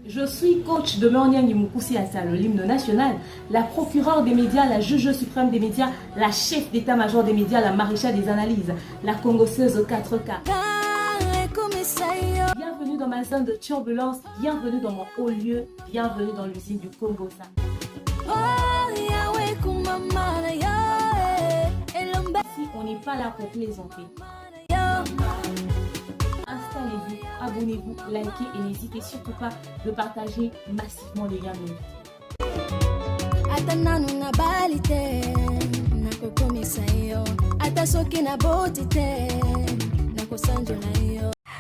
Je suis coach de Moniang Mukusi Assa, l'hymne national, la procureure des médias, la juge suprême des médias, la chef d'état-major des médias, la maréchale des analyses, la congosseuse 4K. Bienvenue dans ma zone de turbulence, bienvenue dans mon haut lieu, bienvenue dans l'usine du Congo. Ici, on n'est pas là pour plaisanter. Installez-vous, abonnez-vous, likez et n'hésitez surtout pas de partager massivement les liens de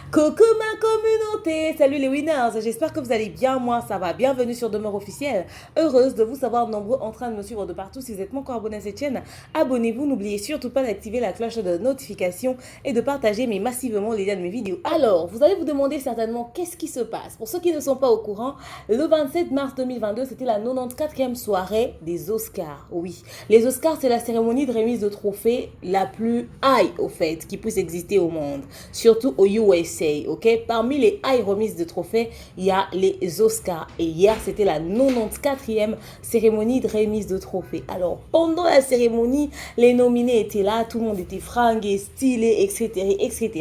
Coucou ma communauté, salut les winners, j'espère que vous allez bien, moi ça va, bienvenue sur Demeure Officielle, heureuse de vous savoir nombreux en train de me suivre de partout. Si vous êtes pas encore abonné à cette chaîne, abonnez-vous, n'oubliez surtout pas d'activer la cloche de notification et de partager mais massivement les liens de mes vidéos. Alors, vous allez vous demander certainement qu'est-ce qui se passe. Pour ceux qui ne sont pas au courant, le 27 mars 2022, c'était la 94e soirée des Oscars, oui. Les Oscars, c'est la cérémonie de remise de trophées la plus high au fait, qui puisse exister au monde, surtout au USA. Ok, parmi les high remises de trophées, il y a les Oscars. Et hier, c'était la 94e cérémonie de remise de trophées. Alors, pendant la cérémonie, les nominés étaient là, tout le monde était fringué, stylé, etc., etc.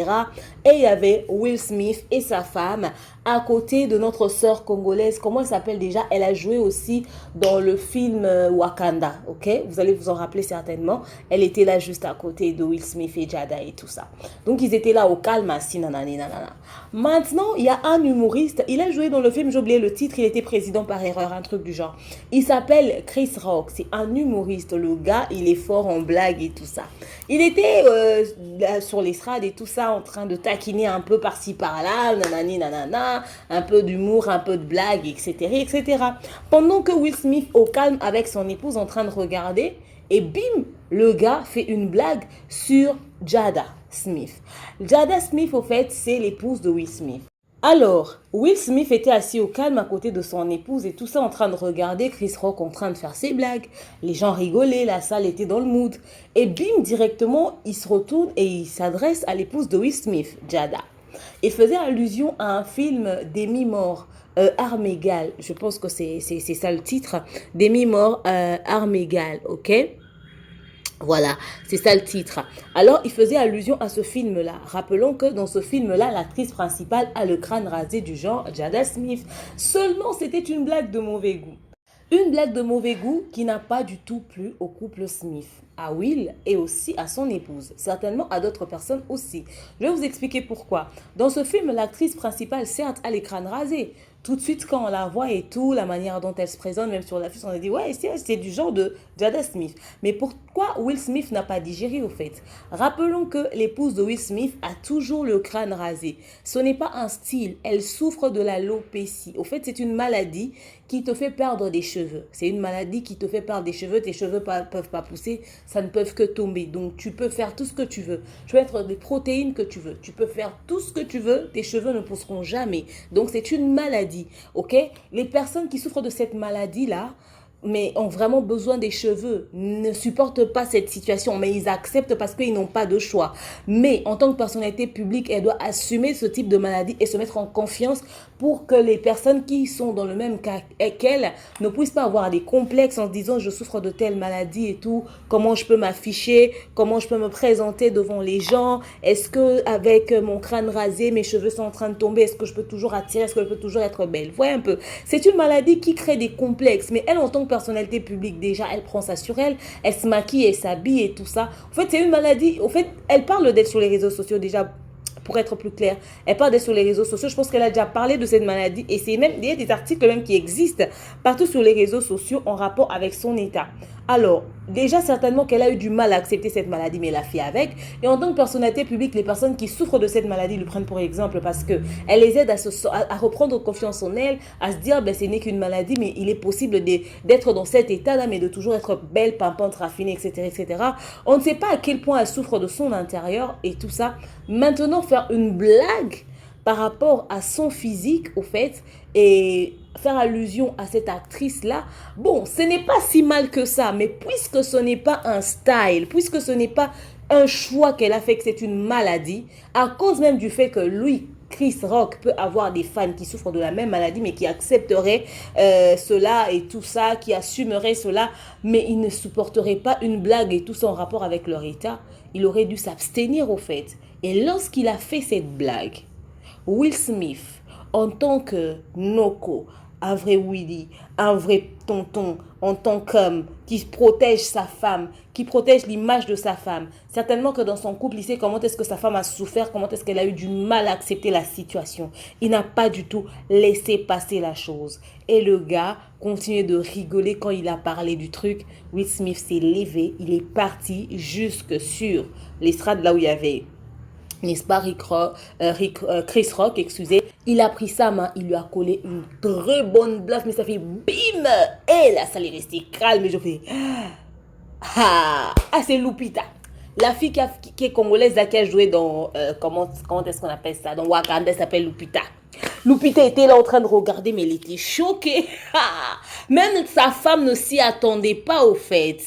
Et il y avait Will Smith et sa femme à côté de notre sœur congolaise. Comment elle s'appelle déjà? Elle a joué aussi dans le film Wakanda, ok? Vous allez vous en rappeler certainement. Elle était là juste à côté de Will Smith et Jada et tout ça. Donc, ils étaient là au calme, assis, nanani, nanana. Maintenant, il y a un humoriste. Il a joué dans le film, j'ai oublié le titre, il était président par erreur, un truc du genre. Il s'appelle Chris Rock. C'est un humoriste. Le gars, il est fort en blague et tout ça. Il était sur l'estrade et tout ça, en train de taquiner un peu par-ci par-là, nanani, nanana, un peu d'humour, un peu de blague, etc., etc. Pendant que Will Smith, au calme avec son épouse, en train de regarder, et bim, le gars fait une blague sur Jada Smith. Jada Smith, au fait, c'est l'épouse de Will Smith. Alors, Will Smith était assis au calme à côté de son épouse et tout ça en train de regarder Chris Rock en train de faire ses blagues. Les gens rigolaient, la salle était dans le mood. Et bim, directement, il se retourne et il s'adresse à l'épouse de Will Smith, Jada. Il faisait allusion à un film Demi Moore, Armes égales. Je pense que c'est ça le titre. Demi Moore, Armes égales, ok? Voilà, c'est ça le titre. Alors, il faisait allusion à ce film-là. Rappelons que dans ce film-là, l'actrice principale a le crâne rasé du genre Jada Smith. Seulement, c'était une blague de mauvais goût. Une blague de mauvais goût qui n'a pas du tout plu au couple Smith, à Will et aussi à son épouse, certainement à d'autres personnes aussi. Je vais vous expliquer pourquoi. Dans ce film, l'actrice principale, certes, a les crânes rasés. Tout de suite, quand on la voit et tout, la manière dont elle se présente, même sur l'affiche, on a dit, ouais, c'est du genre de Jada Smith. Mais pourquoi Will Smith n'a pas digéré au fait? Rappelons que l'épouse de Will Smith a toujours le crâne rasé. Ce n'est pas un style, elle souffre de l'alopécie. Au fait, c'est une maladie qui te fait perdre des cheveux. C'est une maladie qui te fait perdre des cheveux, tes cheveux ne peuvent pas pousser, ça ne peut que tomber. Donc, tu peux faire tout ce que tu veux. Tu peux mettre des protéines que tu veux. Tu peux faire tout ce que tu veux, tes cheveux ne pousseront jamais. Donc, c'est une maladie. Ok, les personnes qui souffrent de cette maladie-là, mais ont vraiment besoin des cheveux, ne supportent pas cette situation, mais ils acceptent parce qu'ils n'ont pas de choix. Mais en tant que personnalité publique, elle doit assumer ce type de maladie et se mettre en confiance pour que les personnes qui sont dans le même cas qu'elle ne puissent pas avoir des complexes en se disant je souffre de telle maladie et tout, comment je peux m'afficher, comment je peux me présenter devant les gens, est-ce que avec mon crâne rasé, mes cheveux sont en train de tomber, est-ce que je peux toujours attirer, est-ce que je peux toujours être belle? Voyez un peu, c'est une maladie qui crée des complexes, mais elle en tant que personnalité publique, déjà, elle prend ça sur elle, elle se maquille, elle s'habille et tout ça. En fait, c'est une maladie, en fait, elle parle d'être sur les réseaux sociaux déjà, pour être plus clair. Elle parle d'être sur les réseaux sociaux, je pense qu'elle a déjà parlé de cette maladie et c'est même, il y a des articles même qui existent partout sur les réseaux sociaux en rapport avec son état. Alors, déjà certainement qu'elle a eu du mal à accepter cette maladie, mais elle a fait avec. Et en tant que personnalité publique, les personnes qui souffrent de cette maladie le prennent pour exemple parce qu'elle les aide à reprendre confiance en elle, à se dire, ben, ce n'est qu'une maladie, mais il est possible d'être dans cet état-là, mais de toujours être belle, pimpante, raffinée, etc., etc. On ne sait pas à quel point elle souffre de son intérieur et tout ça. Maintenant, faire une blague par rapport à son physique, au fait, et faire allusion à cette actrice-là, bon, ce n'est pas si mal que ça, mais puisque ce n'est pas un style, puisque ce n'est pas un choix qu'elle a fait, que c'est une maladie, à cause même du fait que lui, Chris Rock peut avoir des fans qui souffrent de la même maladie, mais qui accepteraient cela et tout ça, qui assumeraient cela, mais ils ne supporteraient pas une blague et tout ça en rapport avec leur état. Il aurait dû s'abstenir au fait. Et lorsqu'il a fait cette blague, Will Smith, en tant que Noko, un vrai Willy, un vrai tonton, en tant qu'homme qui protège sa femme, qui protège l'image de sa femme. Certainement que dans son couple, il sait comment est-ce que sa femme a souffert, comment est-ce qu'elle a eu du mal à accepter la situation. Il n'a pas du tout laissé passer la chose. Et le gars continuait de rigoler quand il a parlé du truc. Will Smith s'est levé, il est parti jusque sur l'estrade là où il y avait, n'est-ce pas, Chris Rock, excusez. Il a pris sa main, il lui a collé une très bonne blague, mais ça fait bim. Et là, ça l'est resté calme. Et je fais, c'est Lupita. La fille qui est congolaise, là, qui a joué dans, comment est-ce qu'on appelle ça, dans Wakanda, elle s'appelle Lupita. Lupita était là en train de regarder, mais elle était choquée. Même sa femme ne s'y attendait pas au fait.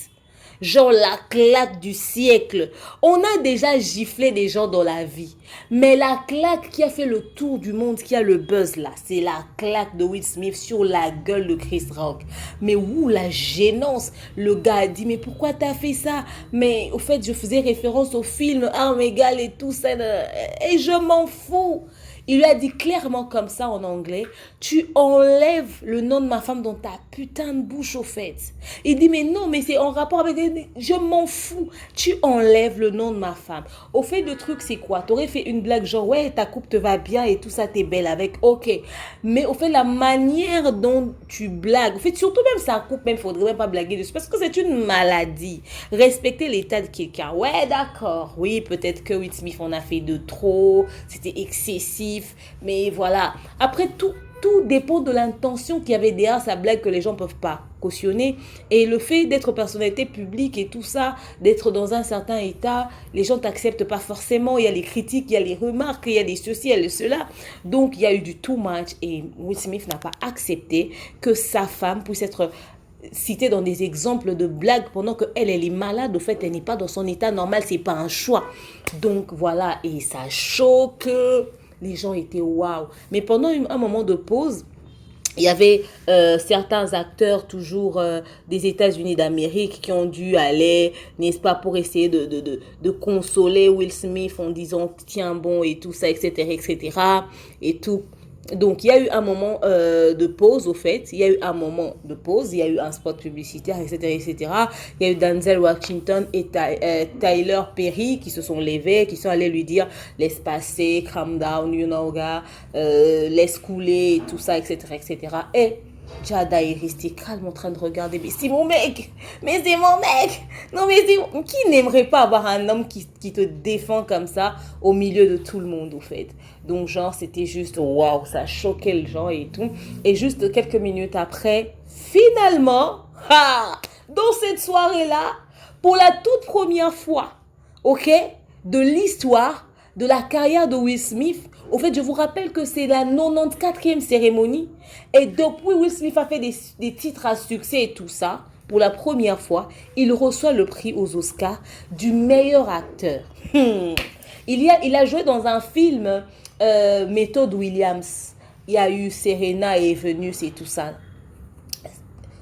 Genre la claque du siècle. On a déjà giflé des gens dans la vie. Mais la claque qui a fait le tour du monde, qui a le buzz là, c'est la claque de Will Smith sur la gueule de Chris Rock. Mais la gênance. Le gars a dit, mais pourquoi t'as fait ça? Mais au fait, je faisais référence au film Armes égales et tout ça. Et je m'en fous. Il lui a dit clairement comme ça en anglais, tu enlèves le nom de ma femme dans ta putain de bouche au fait. Il dit mais non, mais c'est en rapport avec... Je m'en fous, tu enlèves le nom de ma femme. Au fait, le truc c'est quoi? T'aurais fait une blague genre ouais, ta coupe te va bien et tout ça, t'es belle avec, ok. Mais au fait, la manière dont tu blagues, au fait, surtout même sa coupe, même faudrait même pas blaguer dessus parce que c'est une maladie. Respecter l'état de quelqu'un. Ouais, d'accord, oui, peut-être que Will Smith en a fait de trop, c'était excessif. Mais voilà, après tout dépend de l'intention qu'il y avait derrière sa blague que les gens ne peuvent pas cautionner. Et le fait d'être personnalité publique et tout ça, d'être dans un certain état, les gens ne t'acceptent pas forcément. Il y a les critiques, il y a les remarques, il y a les ceci, il y a les cela. Donc il y a eu du too much et Will Smith n'a pas accepté que sa femme puisse être citée dans des exemples de blagues pendant qu'elle est malade. Au fait, elle n'est pas dans son état normal, c'est pas un choix. Donc voilà, et ça choque. Les gens étaient waouh. Mais pendant un moment de pause, il y avait certains acteurs toujours des États-Unis d'Amérique qui ont dû aller, n'est-ce pas, pour essayer de consoler Will Smith en disant tiens bon et tout ça, etc., etc. et tout. Donc, il y a eu un moment de pause, au fait. Il y a eu un moment de pause. Il y a eu un spot publicitaire, etc., etc. Il y a eu Denzel Washington et Tyler Perry qui se sont levés, qui sont allés lui dire « Laisse passer, calm down, you know, gars. Laisse couler, et tout ça, etc., etc. » Et Jada est resté calme en train de regarder. Mais c'est mon mec! Mais c'est mon mec! Non, mais c'est... Qui n'aimerait pas avoir un homme qui te défend comme ça au milieu de tout le monde, au fait? Donc, genre, c'était juste, waouh, ça choquait les gens et tout. Et juste quelques minutes après, finalement, dans cette soirée-là, pour la toute première fois, ok, de l'histoire, de la carrière de Will Smith, au fait, je vous rappelle que c'est la 94e cérémonie. Et depuis, Will Smith a fait des titres à succès et tout ça. Pour la première fois, il reçoit le prix aux Oscars du meilleur acteur. Il a joué dans un film Méthode Williams. Il y a eu Serena et Venus et tout ça.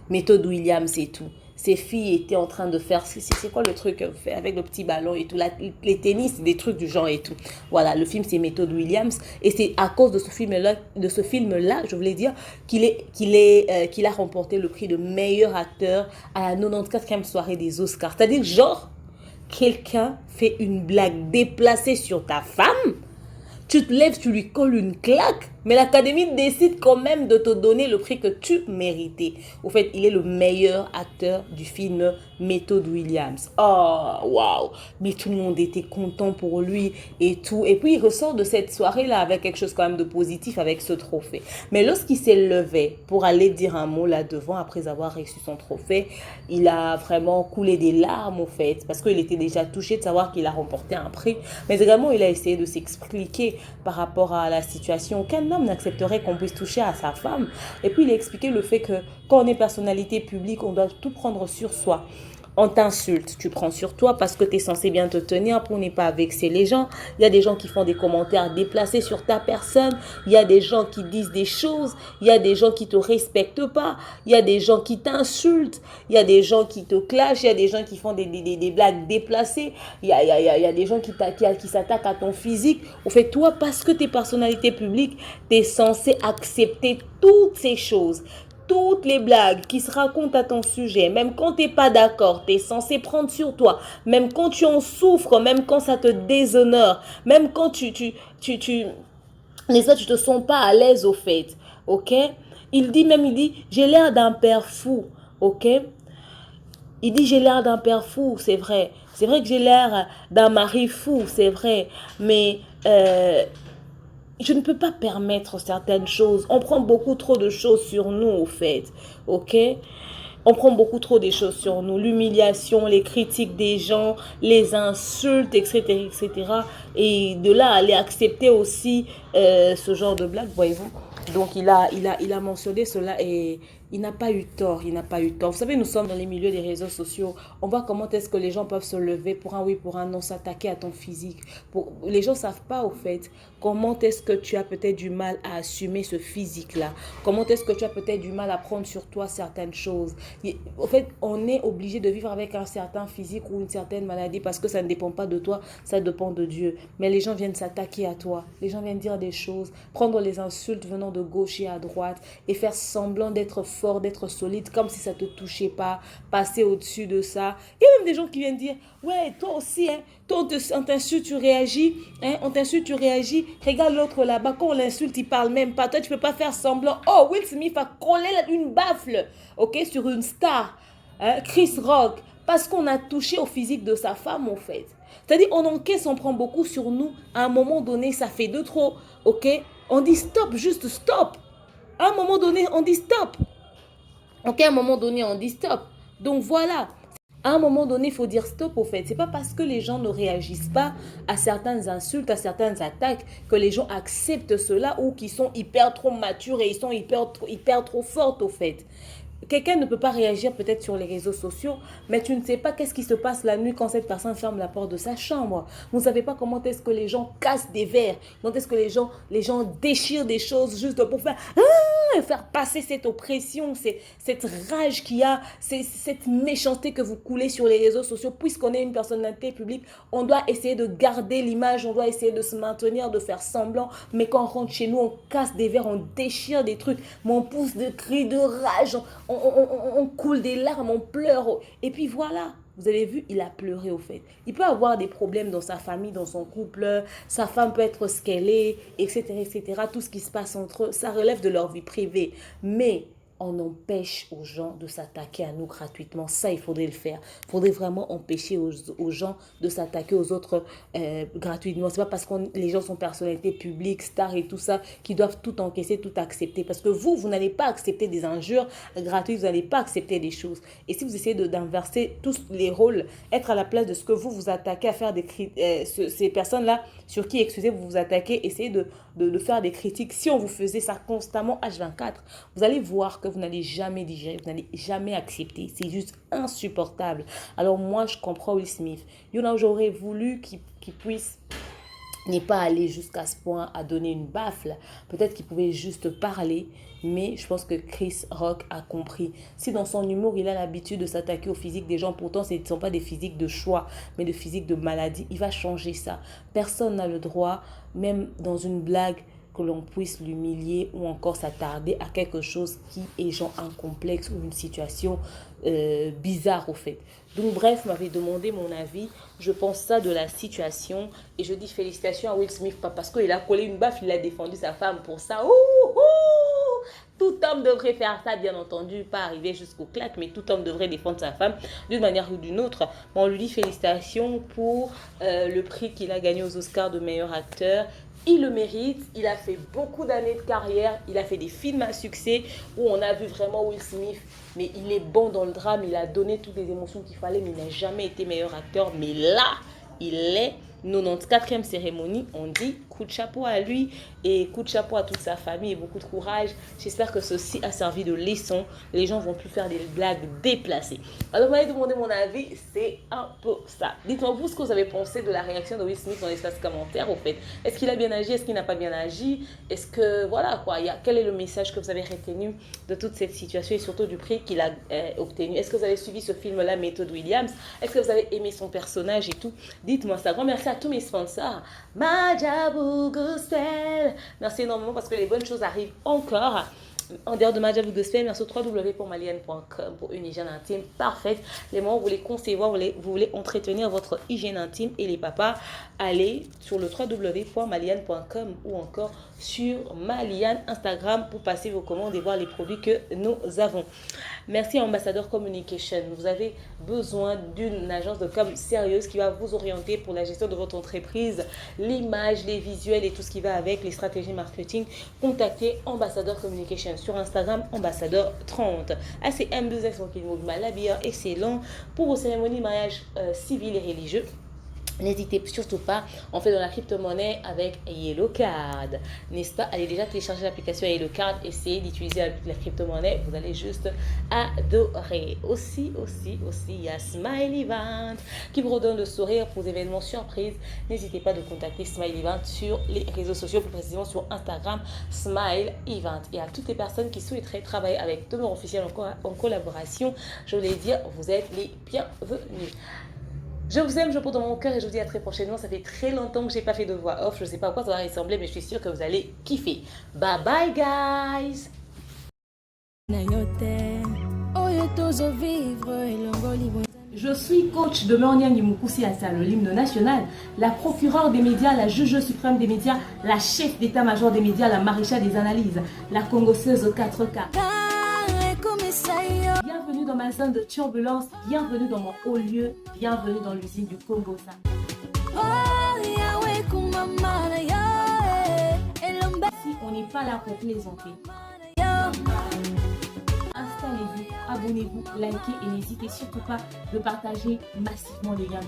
Méthode Williams et tout. Ces filles étaient en train de faire, c'est quoi le truc avec le petit ballon et tout, les tennis, des trucs du genre et tout. Voilà, le film c'est Méthode Williams et c'est à cause de ce film-là, je voulais dire, qu'il a remporté le prix de meilleur acteur à la 94e soirée des Oscars. C'est-à-dire, genre, quelqu'un fait une blague déplacée sur ta femme, tu te lèves, tu lui colles une claque, mais l'Académie décide quand même de te donner le prix que tu méritais. Au fait, il est le meilleur acteur du film Méthode Williams. Oh, waouh! Mais tout le monde était content pour lui et tout. Et puis, il ressort de cette soirée-là avec quelque chose quand même de positif avec ce trophée. Mais lorsqu'il s'est levé pour aller dire un mot là devant, après avoir reçu son trophée, il a vraiment coulé des larmes, au fait, parce qu'il était déjà touché de savoir qu'il a remporté un prix. Mais vraiment, il a essayé de s'expliquer par rapport à la situation qu'un homme n'accepterait qu'on puisse toucher à sa femme. Et puis il a expliqué le fait que quand on est personnalité publique, on doit tout prendre sur soi. On t'insulte, tu prends sur toi parce que tu es censé bien te tenir pour ne pas vexer les gens. Il y a des gens qui font des commentaires déplacés sur ta personne. Il y a des gens qui disent des choses. Il y a des gens qui ne te respectent pas. Il y a des gens qui t'insultent. Il y a des gens qui te clashent. Il y a des gens qui font des blagues déplacées. Il y a des gens qui s'attaquent à ton physique. Au fait, toi, parce que tu es personnalité publique, tu es censé accepter toutes ces choses. Toutes les blagues qui se racontent à ton sujet, même quand tu n'es pas d'accord, tu es censé prendre sur toi, même quand tu en souffres, même quand ça te déshonore, même quand les autres, tu te sens pas à l'aise au fait, ok? Il dit, j'ai l'air d'un père fou, ok? Il dit, j'ai l'air d'un père fou, c'est vrai. C'est vrai que j'ai l'air d'un mari fou, c'est vrai. Mais je ne peux pas permettre certaines choses. On prend beaucoup trop de choses sur nous, au fait. Ok? On prend beaucoup trop des choses sur nous. L'humiliation, les critiques des gens, les insultes, etc., etc. Et de là, aller accepter aussi ce genre de blague, voyez-vous. Donc, il a mentionné cela et il n'a pas eu tort. Il n'a pas eu tort. Vous savez, nous sommes dans les milieux des réseaux sociaux. On voit comment est-ce que les gens peuvent se lever pour un oui, pour un non, s'attaquer à ton physique. Les gens ne savent pas, au fait, comment est-ce que tu as peut-être du mal à assumer ce physique-là. Comment est-ce que tu as peut-être du mal à prendre sur toi certaines choses. En fait, on est obligé de vivre avec un certain physique ou une certaine maladie parce que ça ne dépend pas de toi, ça dépend de Dieu. Mais les gens viennent s'attaquer à toi. Les gens viennent dire des choses, prendre les insultes venant de gauche et à droite et faire semblant d'être fort, d'être solide, comme si ça ne te touchait pas, passer au-dessus de ça. Il y a même des gens qui viennent dire, ouais, toi aussi, hein, toi on t'insulte, tu réagis, hein, on t'insulte, tu réagis. Regarde l'autre là-bas, quand on l'insulte, il parle même pas. Toi, tu peux pas faire semblant. Oh, Will Smith a collé une baffle, ok, sur une star, hein, Chris Rock, parce qu'on a touché au physique de sa femme, en fait. C'est-à-dire, on encaisse, on prend beaucoup sur nous. À un moment donné, ça fait de trop, ok? On dit stop, juste stop. À un moment donné, on dit stop. Ok, à un moment donné, on dit stop. Donc voilà. À un moment donné, il faut dire stop au fait. C'est pas parce que les gens ne réagissent pas à certaines insultes, à certaines attaques, que les gens acceptent cela ou qu'ils sont hyper trop matures et ils sont hyper trop fortes au fait. Quelqu'un ne peut pas réagir peut-être sur les réseaux sociaux, mais tu ne sais pas qu'est-ce qui se passe la nuit quand cette personne ferme la porte de sa chambre. Vous ne savez pas comment est-ce que les gens cassent des verres, comment est-ce que les gens déchirent des choses juste pour faire passer cette oppression, cette rage qu'il y a, cette méchanceté que vous coulez sur les réseaux sociaux. Puisqu'on est une personnalité publique, on doit essayer de garder l'image, on doit essayer de se maintenir, de faire semblant, mais quand on rentre chez nous, on casse des verres, on déchire des trucs, mais on pousse des cris de rage, on coule des larmes, on pleure. Et puis voilà, vous avez vu, il a pleuré au fait. Il peut avoir des problèmes dans sa famille, dans son couple, sa femme peut être ce qu'elle est, etc., etc. Tout ce qui se passe entre eux, ça relève de leur vie privée. Mais on empêche aux gens de s'attaquer à nous gratuitement. Ça, il faudrait le faire. Il faudrait vraiment empêcher aux gens de s'attaquer aux autres gratuitement. C'est pas parce que les gens sont personnalités publiques, stars et tout ça, qu'ils doivent tout encaisser, tout accepter. Parce que vous n'allez pas accepter des injures gratuites, vous n'allez pas accepter des choses. Et si vous essayez d'inverser tous les rôles, être à la place de ce que vous attaquez à faire ces personnes-là, sur qui, excusez, vous vous attaquez, essayez de faire des critiques. Si on vous faisait ça constamment H24, vous allez voir que vous n'allez jamais digérer, vous n'allez jamais accepter. C'est juste insupportable. Alors moi, je comprends Will Smith. J'aurais voulu qu'il puisse n'est pas aller jusqu'à ce point à donner une baffle. Peut-être qu'il pouvait juste parler, mais je pense que Chris Rock a compris. Si dans son humour, il a l'habitude de s'attaquer au physique des gens, pourtant ce ne sont pas des physiques de choix, mais des physiques de maladie, il va changer ça. Personne n'a le droit, même dans une blague, que l'on puisse l'humilier ou encore s'attarder à quelque chose qui est genre un complexe ou une situation bizarre au fait. Donc bref, m'avait demandé mon avis. Je pense ça de la situation et je dis félicitations à Will Smith, pas parce qu'il a collé une baffe, il a défendu sa femme pour ça. Tout homme devrait faire ça, bien entendu, pas arriver jusqu'au claque, mais tout homme devrait défendre sa femme d'une manière ou d'une autre. Bon, on lui dit félicitations pour le prix qu'il a gagné aux Oscars de meilleur acteur. Il le mérite, il a fait beaucoup d'années de carrière, il a fait des films à succès où on a vu vraiment Will Smith, mais il est bon dans le drame, il a donné toutes les émotions qu'il fallait, mais il n'a jamais été meilleur acteur. Mais là, il l'est 94e cérémonie. On dit coup de chapeau à lui et coup de chapeau à toute sa famille et beaucoup de courage. J'espère que ceci a servi de leçon. Les gens vont plus faire des blagues déplacées. Alors, vous m'avez demandé mon avis, c'est un peu ça. Dites-moi vous ce que vous avez pensé de la réaction de Will Smith dans l'espace commentaire, au fait. Est-ce qu'il a bien agi? Est-ce qu'il n'a pas bien agi? Est-ce que, voilà quoi, quel est le message que vous avez retenu de toute cette situation et surtout du prix qu'il a obtenu? Est-ce que vous avez suivi ce film-là, Méthode Williams? Est-ce que vous avez aimé son personnage et tout? Dites-moi ça. Grand merci à tous mes sponsors. Majabou Gospel. Merci énormément parce que les bonnes choses arrivent encore. En dehors de Majabou Gospel, merci au www.malienne.com pour une hygiène intime parfaite. Les moments où vous voulez concevoir, vous voulez entretenir votre hygiène intime et les papas, allez sur le www.malienne.com ou encore sur Maliane Instagram pour passer vos commandes et voir les produits que nous avons. Merci à Ambassadeur Communication. Vous avez besoin d'une agence de com sérieuse qui va vous orienter pour la gestion de votre entreprise, l'image, les visuels et tout ce qui va avec, les stratégies marketing. Contactez Ambassadeur Communication sur Instagram, Ambassadeur 30. ACM Business Working Movement, l'habilleur excellent pour vos cérémonies, mariages civils et religieux. N'hésitez surtout pas, on fait de la crypto-monnaie avec Yellow Card. N'est-ce pas? Allez déjà télécharger l'application Yellow Card, essayez d'utiliser la crypto-monnaie, vous allez juste adorer. Aussi, il y a Smile Event qui vous redonne le sourire pour des événements surprises. N'hésitez pas de contacter Smile Event sur les réseaux sociaux, plus précisément sur Instagram, Smile Event. Et à toutes les personnes qui souhaiteraient travailler avec Demeure Officielle en collaboration, je voulais dire, vous êtes les bienvenus. Je vous aime, je porte dans mon cœur et je vous dis à très prochainement. Ça fait très longtemps que je n'ai pas fait de voix off. Je ne sais pas à quoi ça va ressembler, mais je suis sûre que vous allez kiffer. Bye bye, guys! Je suis coach de Meunian Yumukusi Assa, l'hymne national, la procureure des médias, la juge suprême des médias, la chef d'état-major des médias, la maréchale des analyses, la congosseuse aux 4K. Bienvenue dans ma zone de turbulence, bienvenue dans mon haut lieu, bienvenue dans l'usine du Congo. Si on n'est pas là pour plaisanter, installez-vous, abonnez-vous, likez et n'hésitez surtout pas de partager massivement les liens.